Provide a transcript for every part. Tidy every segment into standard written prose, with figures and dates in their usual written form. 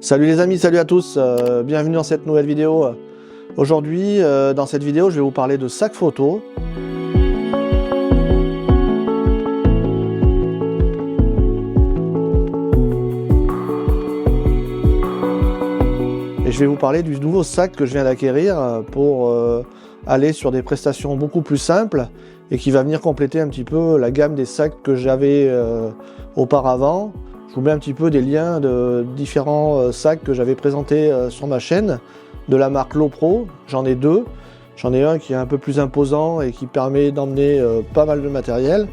Salut les amis, salut à tous, bienvenue dans cette nouvelle vidéo. Aujourd'hui, dans cette vidéo, je vais vous parler de sac photo. Et je vais vous parler du nouveau sac que je viens d'acquérir pour aller sur des prestations beaucoup plus simples et qui va venir compléter un petit peu la gamme des sacs que j'avais auparavant. Je vous mets un petit peu des liens de différents sacs que j'avais présentés sur ma chaîne de la marque Lopro. J'en ai deux. J'en ai un qui est un peu plus imposant et qui permet d'emmener pas mal de matériel.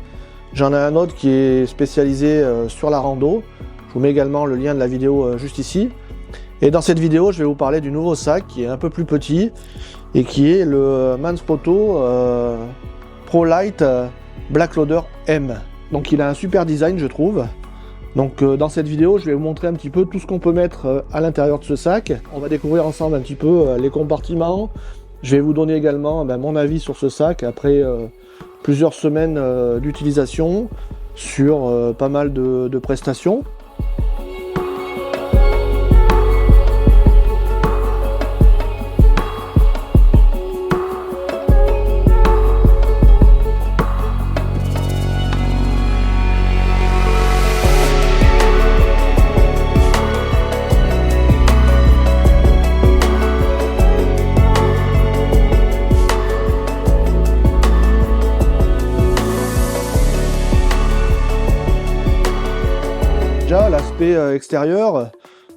J'en ai un autre qui est spécialisé sur la rando. Je vous mets également le lien de la vidéo juste ici. Et dans cette vidéo, je vais vous parler du nouveau sac qui est un peu plus petit et qui est le Manfrotto Pro Light Black Loader M. Donc il a un super design, je trouve. Donc dans cette vidéo, je vais vous montrer un petit peu tout ce qu'on peut mettre à l'intérieur de ce sac. On va découvrir ensemble un petit peu les compartiments. Je vais vous donner également mon avis sur ce sac après plusieurs semaines d'utilisation sur pas mal de prestations. Déjà, l'aspect extérieur,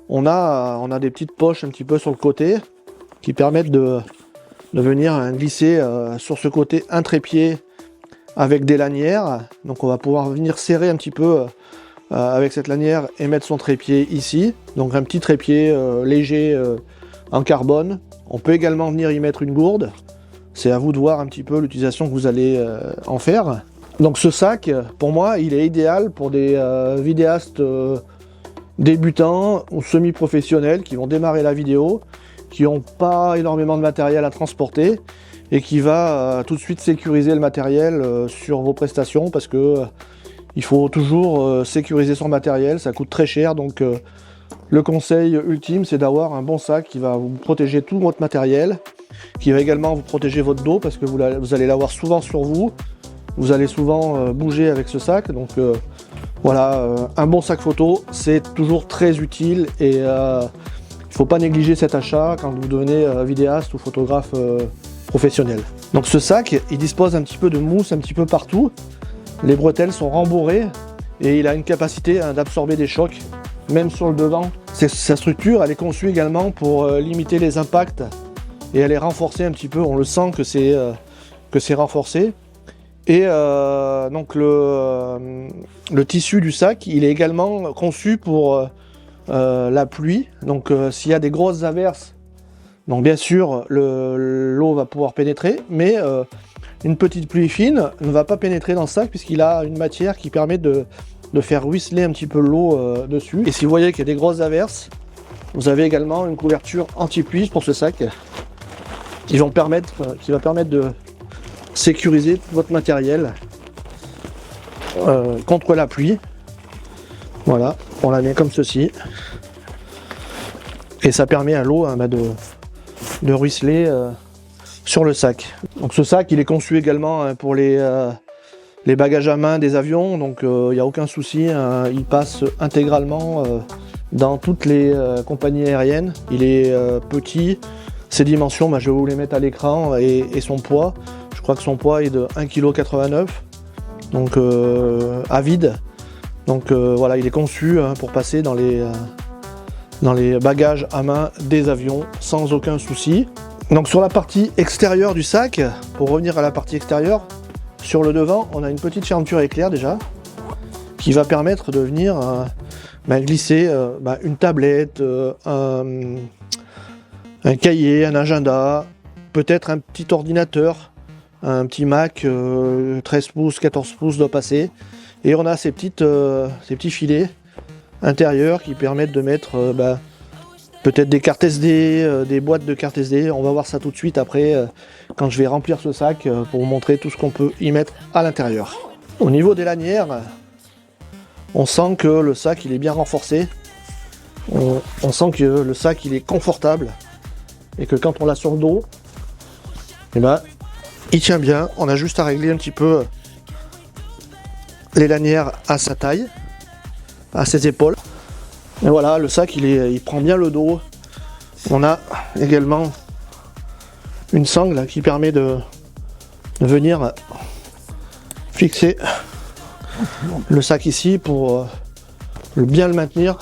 on a des petites poches un petit peu sur le côté qui permettent de venir glisser sur ce côté un trépied avec des lanières. Donc on va pouvoir venir serrer un petit peu avec cette lanière et mettre son trépied ici. Donc un petit trépied léger en carbone. On peut également venir y mettre une gourde. C'est à vous de voir un petit peu l'utilisation que vous allez en faire. Donc ce sac, pour moi, il est idéal pour des vidéastes débutants ou semi-professionnels qui vont démarrer la vidéo, qui n'ont pas énormément de matériel à transporter et qui va tout de suite sécuriser le matériel sur vos prestations parce que il faut toujours sécuriser son matériel, ça coûte très cher. Donc le conseil ultime, c'est d'avoir un bon sac qui va vous protéger tout votre matériel, qui va également vous protéger votre dos parce que vous allez l'avoir souvent sur vous. Vous allez souvent bouger avec ce sac, donc voilà, un bon sac photo, c'est toujours très utile et il ne faut pas négliger cet achat quand vous devenez vidéaste ou photographe professionnel. Donc ce sac, il dispose un petit peu de mousse un petit peu partout, les bretelles sont rembourrées et il a une capacité d'absorber des chocs, même sur le devant. Sa structure, elle est conçue également pour limiter les impacts et elle est renforcée un petit peu, on le sent que c'est renforcé. Et donc le tissu du sac, il est également conçu pour la pluie. Donc s'il y a des grosses averses, donc bien sûr l'eau va pouvoir pénétrer, mais une petite pluie fine ne va pas pénétrer dans le sac puisqu'il a une matière qui permet de faire ruisseler un petit peu l'eau dessus. Et si vous voyez qu'il y a des grosses averses, vous avez également une couverture anti-pluie pour ce sac qui va permettre de sécuriser tout votre matériel contre la pluie. Voilà, on la met comme ceci et ça permet à l'eau de ruisseler sur le sac. Donc ce sac, il est conçu également pour les bagages à main des avions, donc il n'y a aucun souci, il passe intégralement dans toutes les compagnies aériennes. Il est petit, ses dimensions, je vais vous les mettre à l'écran, et son poids. Je crois que son poids est de 1,89 kg, donc à vide. Donc voilà, il est conçu pour passer dans les bagages à main des avions sans aucun souci. Donc sur la partie extérieure du sac, pour revenir à la partie extérieure, sur le devant, on a une petite fermeture éclair déjà, qui va permettre de venir glisser une tablette, un cahier, un agenda, peut-être un petit ordinateur. Un petit Mac 13 pouces, 14 pouces doit passer. Et on a ces petits filets intérieurs qui permettent de mettre peut-être des cartes SD, des boîtes de cartes SD. On va voir ça tout de suite après quand je vais remplir ce sac pour vous montrer tout ce qu'on peut y mettre à l'intérieur. Au niveau des lanières, on sent que le sac il est bien renforcé. On sent que le sac il est confortable et que quand on l'a sur le dos, eh ben, il tient bien. On a juste à régler un petit peu les lanières à sa taille, à ses épaules. Et voilà, le sac il prend bien le dos. On a également une sangle là, qui permet de venir fixer le sac ici pour bien le maintenir.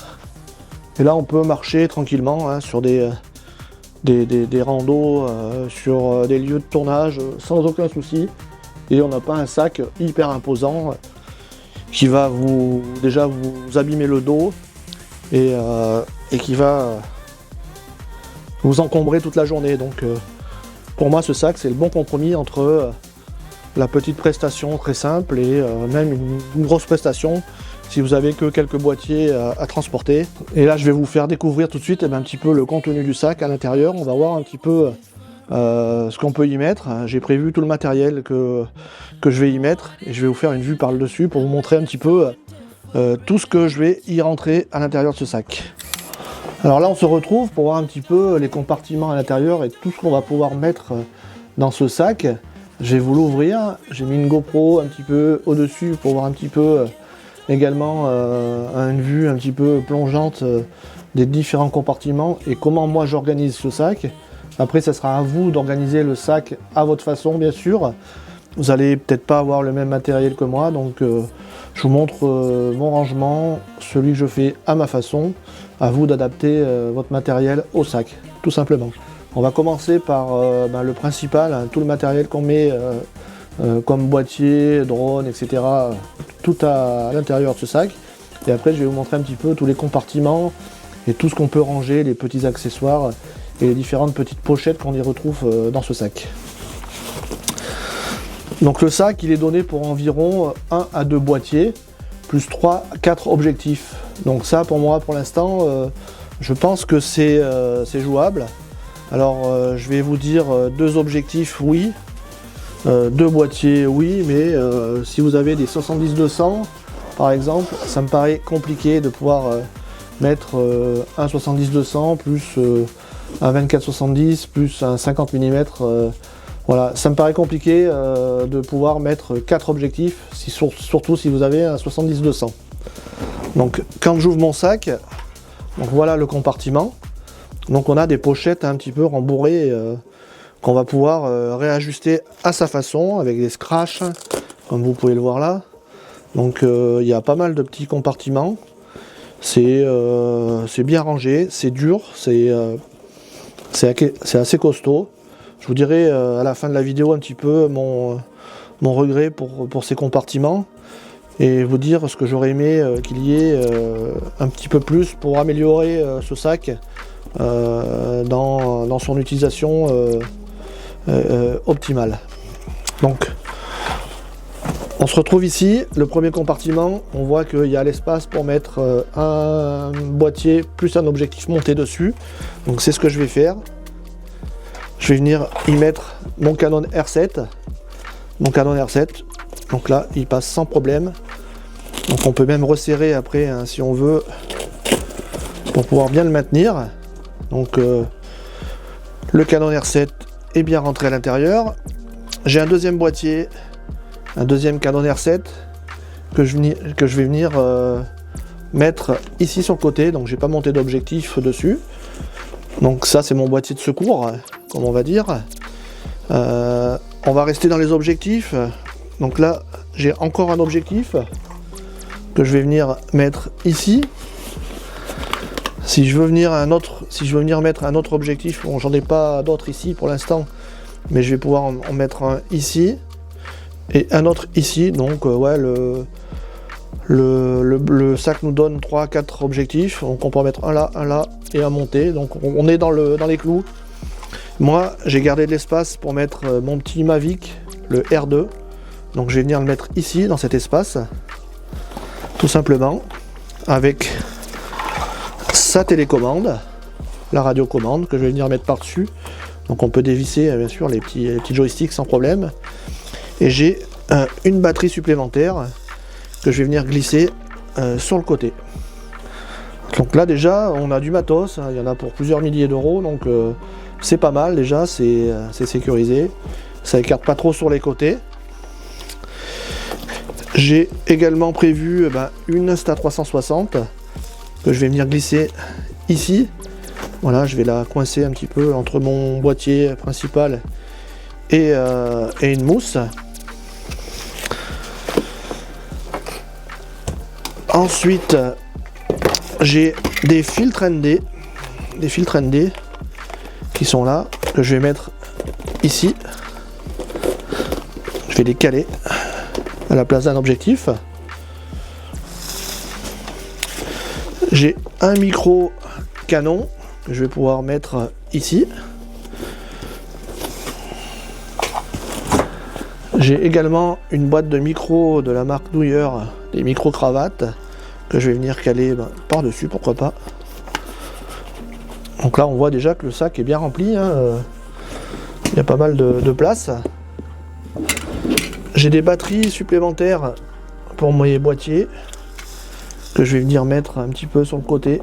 Et là on peut marcher tranquillement hein, sur des randos, sur des lieux de tournage sans aucun souci. Et on n'a pas un sac hyper imposant qui va déjà vous abîmer le dos et qui va vous encombrer toute la journée. Donc pour moi ce sac c'est le bon compromis entre la petite prestation très simple et même une grosse prestation si vous avez que quelques boîtiers à transporter. Et là je vais vous faire découvrir tout de suite un petit peu le contenu du sac à l'intérieur. On va voir un petit peu ce qu'on peut y mettre. J'ai prévu tout le matériel que je vais y mettre et je vais vous faire une vue par le dessus pour vous montrer un petit peu tout ce que je vais y rentrer à l'intérieur de ce sac. Alors là on se retrouve pour voir un petit peu les compartiments à l'intérieur et tout ce qu'on va pouvoir mettre dans ce sac. Je vais vous l'ouvrir, j'ai mis une GoPro un petit peu au dessus pour voir un petit peu également une vue un petit peu plongeante des différents compartiments et comment moi j'organise ce sac. Après ça sera à vous d'organiser le sac à votre façon bien sûr. Vous allez peut-être pas avoir le même matériel que moi, donc je vous montre mon rangement, celui que je fais à ma façon. À vous d'adapter votre matériel au sac, tout simplement. On va commencer par le principal, hein, tout le matériel qu'on met comme boîtier, drone, etc. Tout à l'intérieur de ce sac. Et après je vais vous montrer un petit peu tous les compartiments et tout ce qu'on peut ranger, les petits accessoires et les différentes petites pochettes qu'on y retrouve dans ce sac. Donc le sac il est donné pour environ 1 à 2 boîtiers plus 3 à 4 objectifs. Donc ça pour moi pour l'instant je pense que c'est jouable. Alors je vais vous dire 2 objectifs oui, 2 boîtiers oui, mais si vous avez des 70-200 par exemple, ça me paraît compliqué de pouvoir mettre un 70-200 plus un 24-70 plus un 50 mm. Voilà, ça me paraît compliqué de pouvoir mettre 4 objectifs, surtout si vous avez un 70-200. Donc quand j'ouvre mon sac, donc voilà le compartiment. Donc on a des pochettes un petit peu rembourrées qu'on va pouvoir réajuster à sa façon avec des scratchs, comme vous pouvez le voir là. Donc il y a pas mal de petits compartiments. C'est bien rangé, c'est dur, c'est assez costaud. Je vous dirai à la fin de la vidéo un petit peu mon regret pour ces compartiments et vous dire ce que j'aurais aimé qu'il y ait un petit peu plus pour améliorer ce sac dans son utilisation optimale. Donc on se retrouve ici, le premier compartiment, on voit qu'il y a l'espace pour mettre un boîtier plus un objectif monté dessus. Donc c'est ce que je vais faire. Je vais venir y mettre mon Canon R7. Donc là, il passe sans problème. Donc on peut même resserrer après hein, si on veut pour pouvoir bien le maintenir. Donc le Canon R7 est bien rentré à l'intérieur. J'ai un deuxième boîtier, un deuxième Canon R7 que je vais venir mettre ici sur le côté. Donc j'ai pas monté d'objectif dessus. Donc ça c'est mon boîtier de secours, comme on va dire. On va rester dans les objectifs. Donc là j'ai encore un objectif que je vais venir mettre ici. Si je veux venir mettre un autre objectif, bon j'en ai pas d'autres ici pour l'instant, mais je vais pouvoir en mettre un ici et un autre ici. Donc ouais le sac nous donne 3-4 objectifs, donc on peut en mettre un là et un monté, donc on est dans les clous. Moi j'ai gardé de l'espace pour mettre mon petit Mavic, le R2, donc je vais venir le mettre ici dans cet espace, tout simplement, avec sa télécommande, la radiocommande que je vais venir mettre par dessus, donc on peut dévisser bien sûr les petits joysticks sans problème, et j'ai une batterie supplémentaire que je vais venir glisser sur le côté. Donc là déjà on a du matos, hein, il y en a pour plusieurs milliers d'euros, donc c'est pas mal déjà, c'est sécurisé, ça écarte pas trop sur les côtés. J'ai également prévu une Insta360 que je vais venir glisser ici. Voilà, je vais la coincer un petit peu entre mon boîtier principal et une mousse. Ensuite, j'ai des filtres ND, qui sont là, que je vais mettre ici. Je vais les caler à la place d'un objectif. J'ai un micro Canon que je vais pouvoir mettre ici. J'ai également une boîte de micros de la marque Nouyer, des micros cravates, que je vais venir caler par-dessus, pourquoi pas. Donc là on voit déjà que le sac est bien rempli, hein. Il y a pas mal de place. J'ai des batteries supplémentaires pour mes boîtiers que je vais venir mettre un petit peu sur le côté.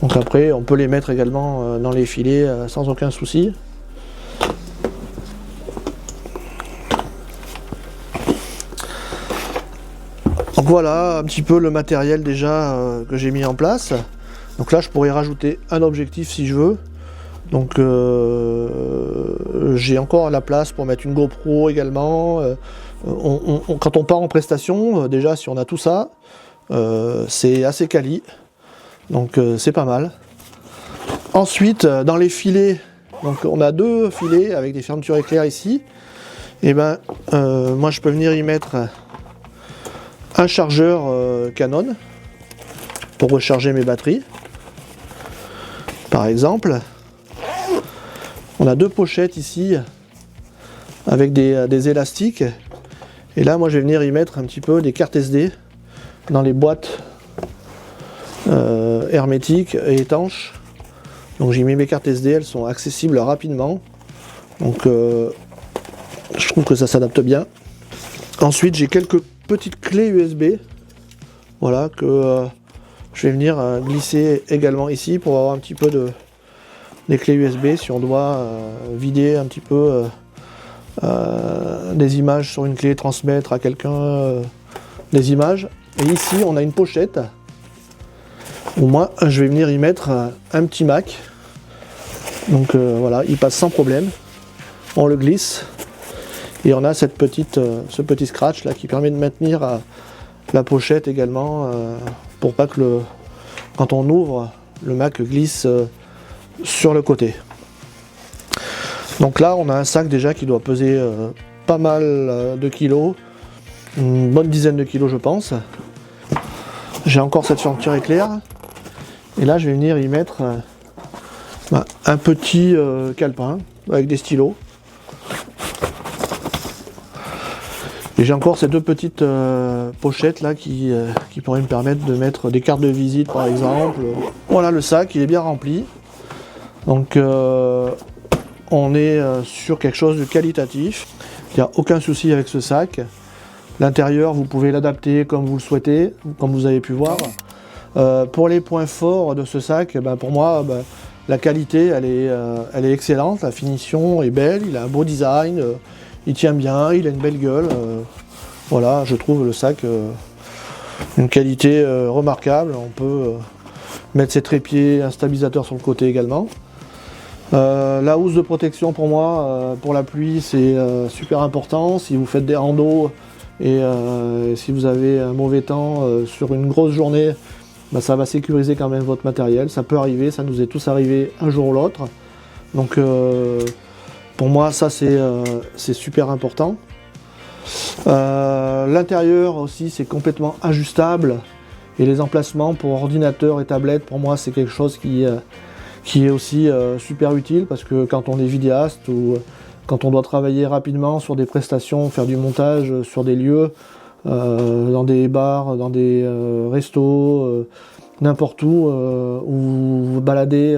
Donc après on peut les mettre également dans les filets sans aucun souci. Donc voilà un petit peu le matériel déjà que j'ai mis en place. Donc là je pourrais rajouter un objectif si je veux. Donc j'ai encore la place pour mettre une GoPro également. Quand on part en prestation, déjà si on a tout ça, c'est assez quali. Donc c'est pas mal. Ensuite dans les filets, donc on a deux filets avec des fermetures éclair ici. Et moi je peux venir y mettre un chargeur Canon pour recharger mes batteries. Par exemple, on a deux pochettes ici avec des élastiques. Et là, moi, je vais venir y mettre un petit peu des cartes SD dans les boîtes hermétiques et étanches. Donc j'y mets mes cartes SD, elles sont accessibles rapidement. Donc je trouve que ça s'adapte bien. Ensuite, j'ai quelques petites clés USB. Voilà, que je vais venir glisser également ici pour avoir un petit peu des clés USB si on doit vider un petit peu des images sur une clé, transmettre à quelqu'un des images. Et ici on a une pochette où moi je vais venir y mettre un petit Mac. Donc voilà, il passe sans problème. On le glisse et on a ce petit scratch là qui permet de maintenir la pochette également pour pas que quand on ouvre le Mac glisse sur le côté. Donc là on a un sac déjà qui doit peser pas mal de kilos, une bonne dizaine de kilos je pense. J'ai encore cette fermeture éclair et là je vais venir y mettre un petit calepin avec des stylos. Et j'ai encore ces deux petites pochettes là qui pourraient me permettre de mettre des cartes de visite par exemple. Voilà, le sac il est bien rempli. Donc on est sur quelque chose de qualitatif. Il n'y a aucun souci avec ce sac. L'intérieur vous pouvez l'adapter comme vous le souhaitez, comme vous avez pu voir. Pour les points forts de ce sac, pour moi la qualité elle est excellente, la finition est belle, il a un beau design. Il tient bien, il a une belle gueule. Voilà, je trouve le sac une qualité remarquable. On peut mettre ses trépieds, un stabilisateur sur le côté également. La housse de protection pour moi, pour la pluie, c'est super important. Si vous faites des randos et si vous avez un mauvais temps sur une grosse journée, ça va sécuriser quand même votre matériel. Ça peut arriver, ça nous est tous arrivé un jour ou l'autre. Donc pour moi, ça c'est super important. L'intérieur aussi, c'est complètement ajustable. Et les emplacements pour ordinateur et tablette, pour moi, c'est quelque chose qui est aussi super utile. Parce que quand on est vidéaste ou quand on doit travailler rapidement sur des prestations, faire du montage sur des lieux, dans des bars, dans des restos, n'importe où vous vous baladez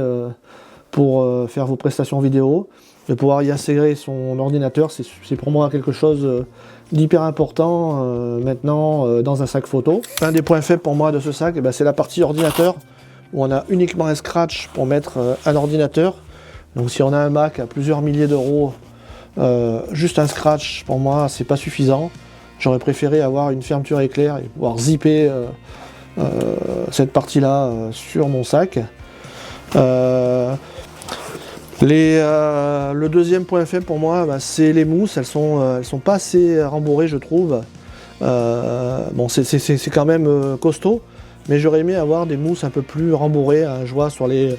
pour faire vos prestations vidéo. De pouvoir y insérer son ordinateur, c'est pour moi quelque chose d'hyper important maintenant dans un sac photo. Un des points faibles pour moi de ce sac, c'est la partie ordinateur, où on a uniquement un scratch pour mettre un ordinateur. Donc si on a un Mac à plusieurs milliers d'euros, juste un scratch, pour moi, c'est pas suffisant. J'aurais préféré avoir une fermeture éclair et pouvoir zipper cette partie-là sur mon sac. Le deuxième point faible pour moi, c'est les mousses. Elles sont pas assez rembourrées, je trouve. Bon, c'est quand même costaud, mais j'aurais aimé avoir des mousses un peu plus rembourrées, hein. Je vois sur les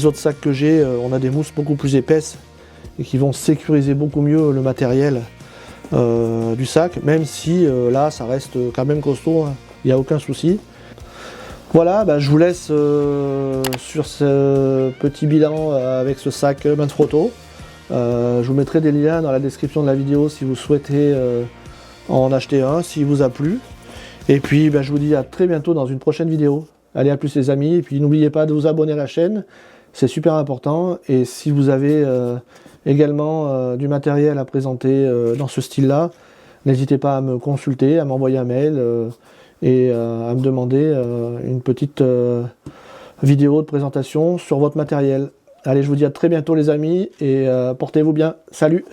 autres sacs que j'ai, on a des mousses beaucoup plus épaisses et qui vont sécuriser beaucoup mieux le matériel du sac, même si là, ça reste quand même costaud, hein. Il n'y a aucun souci. Voilà, je vous laisse sur ce petit bilan avec ce sac Manfrotto. Je vous mettrai des liens dans la description de la vidéo si vous souhaitez en acheter un, s'il vous a plu. Et puis je vous dis à très bientôt dans une prochaine vidéo. Allez, à plus les amis, et puis n'oubliez pas de vous abonner à la chaîne, c'est super important. Et si vous avez également du matériel à présenter dans ce style-là, n'hésitez pas à me consulter, à m'envoyer un mail et à me demander une petite vidéo de présentation sur votre matériel. Allez, je vous dis à très bientôt les amis, et portez-vous bien. Salut!